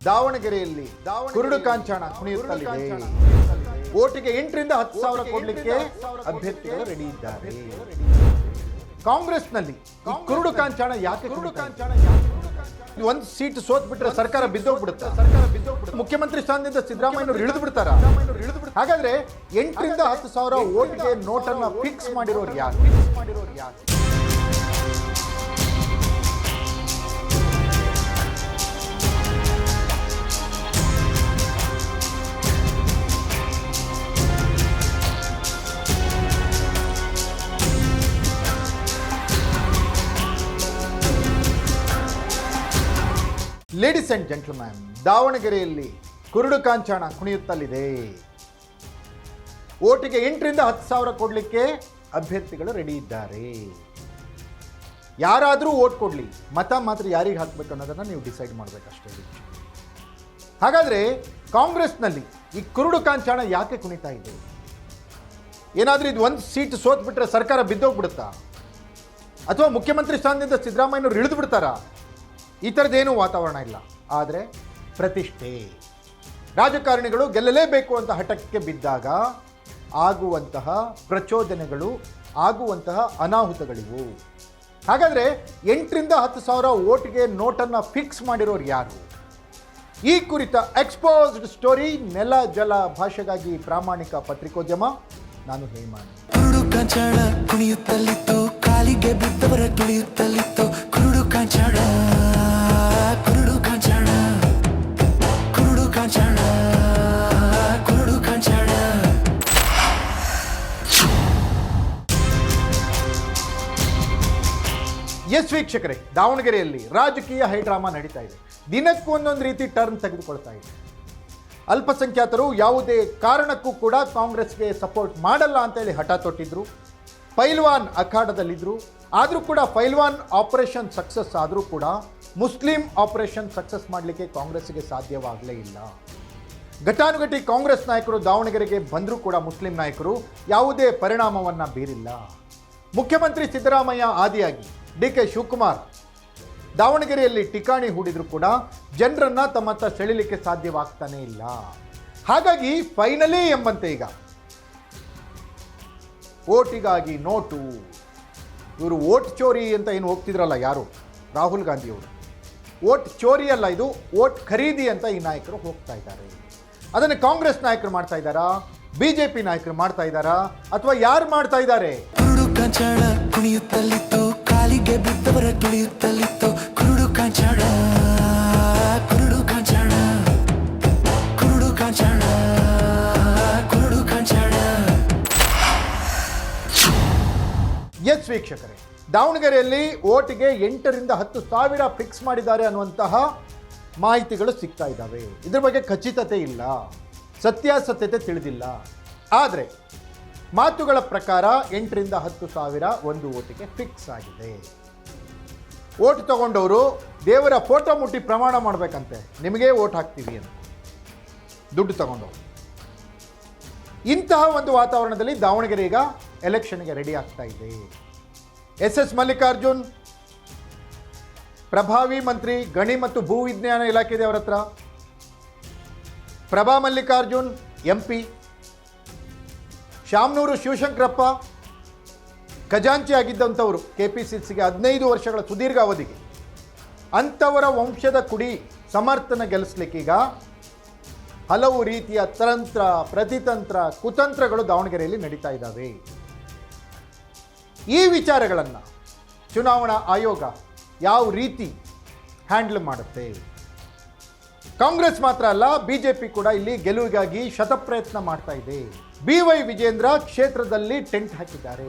ದಾವಣಗೆರೆಯಲ್ಲಿ ಕುರುಡು ಕಾಂಚಾಣ ಕುಣಿಯುತ್ತಲಿದೆ. ಓಟಿಗೆ 8 ರಿಂದ 10 ಸಾವಿರ ಕೊಡ್ಲಿಕ್ಕೆ ಅಭ್ಯರ್ಥಿಗಳು ರೆಡಿ ಇದ್ದಾರೆ. ಕಾಂಗ್ರೆಸ್ನಲ್ಲಿ ಕುರುಡು ಕಾಂಚಾಣ ಯಾಕೆ ಒಂದು ಸೀಟ್ ಸೋತ್ ಬಿಟ್ರೆ ಸರ್ಕಾರ ಬಿದ್ದೋಗ್ಬಿಡುತ್ತೆ. ಮುಖ್ಯಮಂತ್ರಿ ಸ್ಥಾನದಿಂದ ಸಿದ್ದರಾಮಯ್ಯನವರು ಇಳಿದು ಬಿಡ್ತಾರ. ಹಾಗಾದ್ರೆ 8 ರಿಂದ 10 ಸಾವಿರ ಓಟ್ಗೆ ನೋಟನ್ನ ಫಿಕ್ಸ್ ಮಾಡಿರೋರು ಯಾರು? ಲೇಡೀಸ್ ಅಂಡ್ ಜೆಂಟಲ್ಮ್ಯಾನ್, ದಾವಣಗೆರೆಯಲ್ಲಿ ಕುರುಡು ಕಾಂಚಾಣ ಕುಣಿಯುತ್ತಲಿದೆ. ಓಟಿಗೆ 8 ರಿಂದ 10 ಸಾವಿರ ಕೊಡಲಿಕ್ಕೆ ಅಭ್ಯರ್ಥಿಗಳು ರೆಡಿ ಇದ್ದಾರೆ. ಯಾರಾದರೂ ಓಟ್ ಕೊಡಲಿ, ಮತ ಮಾತ್ರ ಯಾರಿಗೆ ಹಾಕಬೇಕು ಅನ್ನೋದನ್ನು ನೀವು ಡಿಸೈಡ್ ಮಾಡಬೇಕಷ್ಟೇ. ಹಾಗಾದರೆ ಕಾಂಗ್ರೆಸ್ನಲ್ಲಿ ಈ ಕುರುಡು ಕಾಂಚಾಣ ಯಾಕೆ ಕುಣಿತಾ ಇದೆ? ಏನಾದರೂ ಇದು ಒಂದು ಸೀಟ್ ಸೋತ್ ಬಿಟ್ರೆ ಸರ್ಕಾರ ಬಿದ್ದೋಗ್ಬಿಡುತ್ತಾ? ಅಥವಾ ಮುಖ್ಯಮಂತ್ರಿ ಸ್ಥಾನದಿಂದ ಸಿದ್ದರಾಮಯ್ಯನವರು ಇಳಿದು ಬಿಡ್ತಾರಾ? ಈ ಥರದ್ದೇನೂ ವಾತಾವರಣ ಇಲ್ಲ. ಆದರೆ ಪ್ರತಿಷ್ಠೆ, ರಾಜಕಾರಣಿಗಳು ಗೆಲ್ಲಲೇಬೇಕು ಅಂತ ಹಠಕ್ಕೆ ಬಿದ್ದಾಗ ಆಗುವಂತಹ ಪ್ರಚೋದನೆಗಳು, ಆಗುವಂತಹ ಅನಾಹುತಗಳಿವು. ಹಾಗಾದರೆ 8 ರಿಂದ 10 ಸಾವಿರ ಓಟ್ಗೆ ನೋಟನ್ನು ಫಿಕ್ಸ್ ಮಾಡಿರೋರು ಯಾರು? ಈ ಕುರಿತ ಎಕ್ಸ್ಪೋಸ್ಡ್ ಸ್ಟೋರಿ ನೆಲ ಜಲ ಭಾಷೆಗಾಗಿ ಪ್ರಾಮಾಣಿಕ ಪತ್ರಿಕೋದ್ಯಮ. ನಾನು ಹೇಮಾನ್. ಕುರುಡು ಕಾಂಚಾಣ ಕುಣಿಯುತ್ತಲಿತ್ತು, ಕಾಲಿಗೆ ಬಿದ್ದವರ ತುಳಿಯುತ್ತಲಿತ್ತು. ಕುರುಡು ಕಾಂಚಾಣ, ಕುರುಡು ಕಾಂಚಾಣ, ಕುರುಡು ಕಾಂಚಾಣ, ಕುರುಡು ಕಾಂಚಾಣ. ಎಸ್ ವೀಕ್ಷಕರೇ, ದಾವಣಗೆರೆಯಲ್ಲಿ ರಾಜಕೀಯ ಹೈಡ್ರಾಮಾ ನಡೀತಾ ಇದೆ. ದಿನಕ್ಕೂ ಒಂದೊಂದು ರೀತಿ ಟರ್ನ್ ತೆಗೆದುಕೊಳ್ತಾ ಇದೆ. ಅಲ್ಪಸಂಖ್ಯಾತರು ಯಾವುದೇ ಕಾರಣಕ್ಕೂ ಕೂಡ ಕಾಂಗ್ರೆಸ್ಗೆ ಸಪೋರ್ಟ್ ಮಾಡಲ್ಲ ಅಂತೇಳಿ ಹಠ ತೊಟ್ಟಿದ್ರು. ಪೈಲ್ವಾನ್ ಅಖಾಡದಲ್ಲಿದ್ದರು. ಆದರೂ ಕೂಡ ಪೈಲ್ವಾನ್ ಆಪರೇಷನ್ ಸಕ್ಸಸ್ ಆದರೂ ಕೂಡ ಮುಸ್ಲಿಂ ಆಪರೇಷನ್ ಸಕ್ಸಸ್ ಮಾಡಲಿಕ್ಕೆ ಕಾಂಗ್ರೆಸ್ಗೆ ಸಾಧ್ಯವಾಗಲೇ ಇಲ್ಲ. ಘಟಾನುಘಟಿ ಕಾಂಗ್ರೆಸ್ ನಾಯಕರು ದಾವಣಗೆರೆಗೆ ಬಂದರೂ ಕೂಡ ಮುಸ್ಲಿಂ ನಾಯಕರು ಯಾವುದೇ ಪರಿಣಾಮವನ್ನು ಬೀರಿಲ್ಲ. ಮುಖ್ಯಮಂತ್ರಿ ಸಿದ್ದರಾಮಯ್ಯ ಆದಿಯಾಗಿ DK ಶಿವಕುಮಾರ್ ದಾವಣಗೆರೆಯಲ್ಲಿ ಠಿಕಾಣಿ ಹೂಡಿದ್ರು ಕೂಡ ಜನರನ್ನು ತಮ್ಮತ್ತ ಸೆಳೆಯಲಿಕ್ಕೆ ಸಾಧ್ಯವಾಗ್ತಾನೇ ಇಲ್ಲ. ಹಾಗಾಗಿ ಫೈನಲಿ ಎಂಬಂತೆ ಈಗ ಓಟಿಗಾಗಿ ನೋಟು, ಇವರು ಓಟ್ ಚೋರಿ ಅಂತ ಏನು ಹೋಗ್ತಿದ್ರಲ್ಲ ಯಾರು, ರಾಹುಲ್ ಗಾಂಧಿಯವರು, ಓಟ್ ಚೋರಿ ಅಲ್ಲ ಇದು, ಓಟ್ ಖರೀದಿ ಅಂತ ಈ ನಾಯಕರು ಹೋಗ್ತಾ ಇದ್ದಾರೆ. ಅದನ್ನು ಕಾಂಗ್ರೆಸ್ ನಾಯಕರು ಮಾಡ್ತಾ ಇದ್ದಾರಾ, BJP ನಾಯಕರು ಮಾಡ್ತಾ ಇದ್ದಾರಾ, ಅಥವಾ ಯಾರು ಮಾಡ್ತಾ ಇದ್ದಾರೆ? ಕುರುಡು ಕಾಂಚಾಣ ಕುಣಿಯುತ್ತಲಿತ್ತು, ಕಾಲಿಗೆ ಬಿದ್ದವರ ತುಳಿಯುತ್ತಲಿತ್ತು. ಕುರುಡು ಕಾಂಚಾಣ, ಕುರುಡು ಕಾಂಚಾಣ, ಕುರುಡು ಕಾಂಚಾಣ, ಕುರುಡು ಕಾಂಚಾಣ. ಎಸ್ ವೀಕ್ಷಕರೇ, ದಾವಣಗೆರೆಯಲ್ಲಿ ಓಟಿಗೆ 8 ರಿಂದ 10 ಸಾವಿರ ಫಿಕ್ಸ್ ಮಾಡಿದ್ದಾರೆ ಅನ್ನುವಂತಹ ಮಾಹಿತಿಗಳು ಸಿಗ್ತಾ ಇದ್ದಾವೆ. ಇದ್ರ ಬಗ್ಗೆ ಖಚಿತತೆ ಇಲ್ಲ, ಸತ್ಯಾಸತ್ಯತೆ ತಿಳಿದಿಲ್ಲ. ಆದರೆ ಮಾತುಗಳ ಪ್ರಕಾರ 8 ರಿಂದ 10 ಸಾವಿರ ಒಂದು ಓಟಿಗೆ ಫಿಕ್ಸ್ ಆಗಿದೆ. ಓಟ್ ತಗೊಂಡವರು ದೇವರ ಫೋಟೋ ಮುಟ್ಟಿ ಪ್ರಮಾಣ ಮಾಡಬೇಕಂತೆ, ನಿಮಗೆ ಓಟ್ ಹಾಕ್ತೀವಿ ಅಂತ, ದುಡ್ಡು ತಗೊಂಡವರು. ಇಂತಹ ಒಂದು ವಾತಾವರಣದಲ್ಲಿ ದಾವಣಗೆರೆ ಈಗ ಎಲೆಕ್ಷನ್ಗೆ ರೆಡಿ ಆಗ್ತಾ ಇದೆ. SS ಮಲ್ಲಿಕಾರ್ಜುನ್ ಪ್ರಭಾವಿ ಮಂತ್ರಿ, ಗಣಿ ಮತ್ತು ಭೂ ವಿಜ್ಞಾನ ಇಲಾಖೆ ಇದೆ ಅವರ ಹತ್ರ. ಪ್ರಭಾ ಮಲ್ಲಿಕಾರ್ಜುನ್ MP. ಶಾಮನೂರು ಶಿವಶಂಕರಪ್ಪ ಖಜಾಂಚಿ ಆಗಿದ್ದಂಥವರು, KPCCಗೆ 15 ವರ್ಷಗಳ ಸುದೀರ್ಘ ಅವಧಿಗೆ. ಅಂಥವರ ವಂಶದ ಕುಡಿ ಸಮರ್ಥನ ಗೆಲ್ಲಿಸ್ಲಿಕ್ಕೀಗ ಹಲವು ರೀತಿಯ ತಂತ್ರ, ಪ್ರತಿತಂತ್ರ, ಕುತಂತ್ರಗಳು ದಾವಣಗೆರೆಯಲ್ಲಿ ನಡೀತಾ ಇದ್ದಾವೆ. ಈ ವಿಚಾರಗಳನ್ನು ಚುನಾವಣಾ ಆಯೋಗ ಯಾವ ರೀತಿ ಹ್ಯಾಂಡಲ್ ಮಾಡುತ್ತೆ? ಕಾಂಗ್ರೆಸ್ ಮಾತ್ರ ಅಲ್ಲ, BJP ಕೂಡ ಇಲ್ಲಿ ಗೆಲುವಿಗಾಗಿ ಶತಪ್ರಯತ್ನ ಮಾಡ್ತಾ ಇದೆ. BY ವಿಜೇಂದ್ರ ಕ್ಷೇತ್ರದಲ್ಲಿ ಟೆಂಟ್ ಹಾಕಿದ್ದಾರೆ.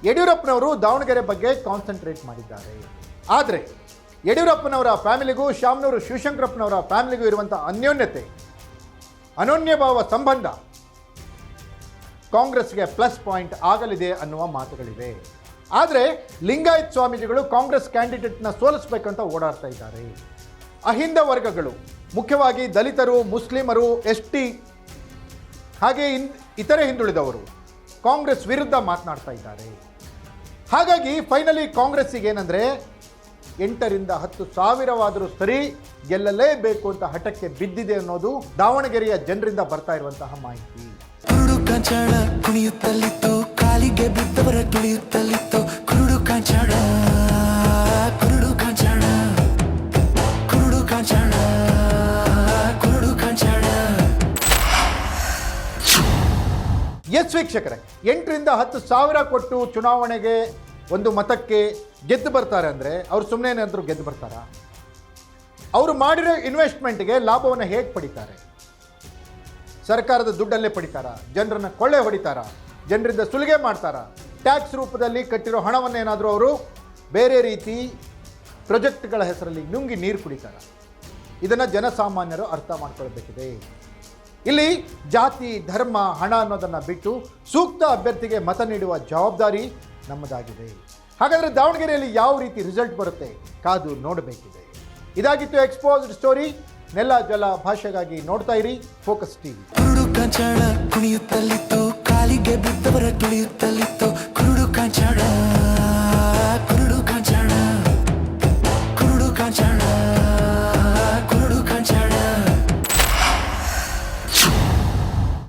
ಯಡಿಯೂರಪ್ಪನವರು ದಾವಣಗೆರೆ ಬಗ್ಗೆ ಕಾನ್ಸಂಟ್ರೇಟ್ ಮಾಡಿದ್ದಾರೆ. ಆದರೆ ಯಡಿಯೂರಪ್ಪನವರ ಫ್ಯಾಮಿಲಿಗೂ ಶಾಮನೂರು ಶಿವಶಂಕರಪ್ಪನವರ ಫ್ಯಾಮಿಲಿಗೂ ಇರುವಂಥ ಅನ್ಯೋನ್ಯತೆ, ಅನನ್ಯಭಾವ ಸಂಬಂಧ ಕಾಂಗ್ರೆಸ್ಗೆ ಪ್ಲಸ್ ಪಾಯಿಂಟ್ ಆಗಲಿದೆ ಅನ್ನುವ ಮಾತುಗಳಿವೆ. ಆದರೆ ಲಿಂಗಾಯತ್ ಸ್ವಾಮೀಜಿಗಳು ಕಾಂಗ್ರೆಸ್ ಕ್ಯಾಂಡಿಡೇಟ್ನ ಸೋಲಿಸಬೇಕಂತ ಓಡಾಡ್ತಾ ಇದ್ದಾರೆ. ಅಹಿಂದ ವರ್ಗಗಳು, ಮುಖ್ಯವಾಗಿ ದಲಿತರು, ಮುಸ್ಲಿಮರು, ST ಹಾಗೆ ಇತರೆ ಹಿಂದುಳಿದವರು ಕಾಂಗ್ರೆಸ್ ವಿರುದ್ಧ ಮಾತನಾಡ್ತಾ ಇದ್ದಾರೆ. ಹಾಗಾಗಿ ಫೈನಲಿ ಕಾಂಗ್ರೆಸ್ಸಿಗೆ ಏನಂದರೆ 8ರಿಂದ 10 ಸಾವಿರವಾದರೂ ಸರಿ ಗೆಲ್ಲಲೇಬೇಕು ಅಂತ ಹಠಕ್ಕೆ ಬಿದ್ದಿದೆ ಅನ್ನೋದು ದಾವಣಗೆರೆಯ ಜನರಿಂದ ಬರ್ತಾ ಇರುವಂತಹ ಮಾಹಿತಿ. ಕುರುಡು ಕಾಂಚಾಣ ಕುಣಿಯುತ್ತಲಿತ್ತು, ಕಾಲಿಗೆ ಬಿದ್ದವರ ತುಳಿಯುತ್ತಲಿತ್ತು. ಕುರುಡು ಕಾಂಚಾಣ, ಕುರುಡು ಕಾಂಚಾಣ, ಕುರುಡು ಕಾಂಚಾಣ, ಕುರುಡು ಕಾಂಚಾಣ. ಎಸ್ ವೀಕ್ಷಕರೇ, 8ರಿಂದ 10 ಸಾವಿರ ಕೊಟ್ಟು ಚುನಾವಣೆಗೆ ಒಂದು ಮತಕ್ಕೆ ಗೆದ್ದು ಬರ್ತಾರೆ ಅಂದರೆ ಅವ್ರು ಸುಮ್ಮನೆ ಏನಾದರೂ ಗೆದ್ದು ಬರ್ತಾರಾ? ಅವರು ಮಾಡಿರೋ ಇನ್ವೆಸ್ಟ್ಮೆಂಟ್ಗೆ ಲಾಭವನ್ನು ಹೇಗೆ ಪಡಿತಾರೆ? ಸರ್ಕಾರದ ದುಡ್ಡಲ್ಲೇ ಪಡಿತಾರಾ? ಜನರನ್ನು ಕೊಳ್ಳೆ ಹೊಡಿತಾರಾ? ಜನರಿಂದ ಸುಲಿಗೆ ಮಾಡ್ತಾರಾ? ಟ್ಯಾಕ್ಸ್ ರೂಪದಲ್ಲಿ ಕಟ್ಟಿರೋ ಹಣವನ್ನೇನಾದರೂ ಅವರು ಬೇರೆ ರೀತಿ ಪ್ರಾಜೆಕ್ಟ್ಗಳ ಹೆಸರಲ್ಲಿ ನುಂಗಿ ನೀರು ಕುಡಿತಾರ? ಇದನ್ನು ಜನಸಾಮಾನ್ಯರು ಅರ್ಥ ಮಾಡ್ಕೊಳ್ಬೇಕಿದೆ. ಇಲ್ಲಿ ಜಾತಿ, ಧರ್ಮ, ಹಣ ಅನ್ನೋದನ್ನು ಬಿಟ್ಟು ಸೂಕ್ತ ಅಭ್ಯರ್ಥಿಗೆ ಮತ ನೀಡುವ ಜವಾಬ್ದಾರಿ ನಮ್ಮದಾಗಿದೆ. ಹಾಗಾದರೆ ದಾವಣಗೆರೆಯಲ್ಲಿ ಯಾವ ರೀತಿ ರಿಸಲ್ಟ್ ಬರುತ್ತೆ ಕಾದು ನೋಡಬೇಕಿದೆ. ಇದಾಗಿತ್ತು ಎಕ್ಸ್ಪೋಸ್ಡ್ ಸ್ಟೋರಿ. ನೆಲ ಜಲ ಭಾಷೆಗಾಗಿ ನೋಡ್ತಾ ಇರಿ ಫೋಕಸ್ ಟಿವಿ. ಕುರುಡು ಕಾಂಚಾಣ ಕುಣಿಯುತ್ತಲಿತ್ತು, ಕಾಲಿಗೆ ಬಿದ್ದವರ ತುಳಿಯುತ್ತಲಿತ್ತು. ಕುರುಡು